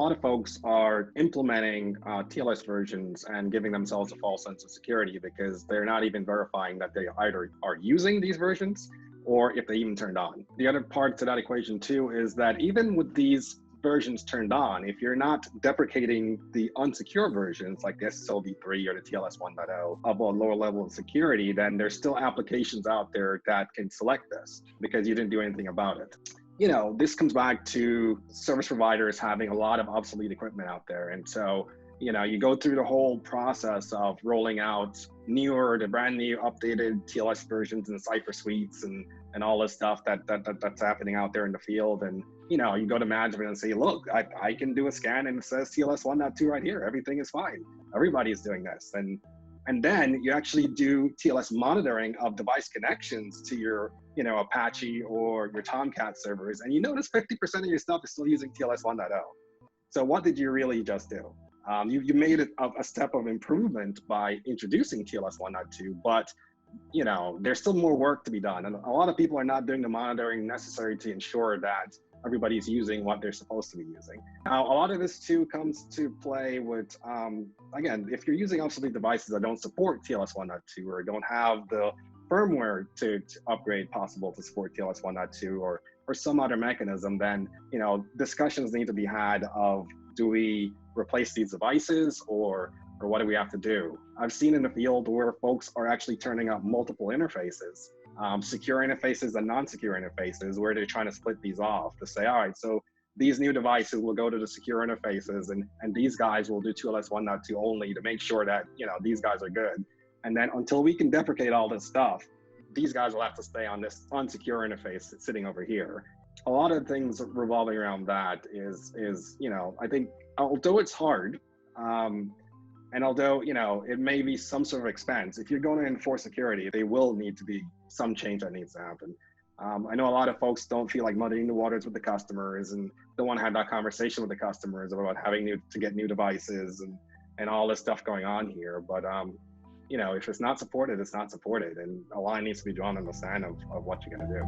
lot of folks are implementing TLS versions and giving themselves a false sense of security because they're not even verifying that they either are using these versions or if they even turned on. The other part to that equation too is that even with these versions turned on, if you're not deprecating the unsecure versions like the SSL v3 or the TLS 1.0 of a lower level of security, then there's still applications out there that can select this because you didn't do anything about it. You know, this comes back to service providers having a lot of obsolete equipment out there. And so, you know, you go through the whole process of rolling out the brand new updated TLS versions and cipher suites and all this stuff that's happening out there in the field. And, you know, you go to management and say, look, I can do a scan and it says TLS 1.2 right here. Everything is fine. Everybody is doing this. And then you actually do TLS monitoring of device connections to your, you know, Apache or your Tomcat servers. And you notice 50% of your stuff is still using TLS 1.0. So what did you really just do? You made it a step of improvement by introducing TLS 1.2, but you know, there's still more work to be done. And a lot of people are not doing the monitoring necessary to ensure that everybody's using what they're supposed to be using. Now, a lot of this too comes to play with, again, if you're using obsolete devices that don't support TLS 1.2 or don't have the firmware to upgrade possible to support TLS 1.2 or some other mechanism, then, you know, discussions need to be had of, do we replace these devices or what do we have to do? I've seen in the field where folks are actually turning up multiple interfaces, secure interfaces and non-secure interfaces, where they're trying to split these off to say, all right, so these new devices will go to the secure interfaces and these guys will do TLS 1.2 only to make sure that, you know, these guys are good. And then until we can deprecate all this stuff, these guys will have to stay on this unsecure interface sitting over here. A lot of things revolving around that is, you know, I think although it's hard, and although, you know, it may be some sort of expense, if you're going to enforce security, there will need to be some change that needs to happen. I know a lot of folks don't feel like muddying the waters with the customers and don't want to have that conversation with the customers about having to get new devices and all this stuff going on here. But, you know, if it's not supported, it's not supported. And a line needs to be drawn in the sand of what you're going to do.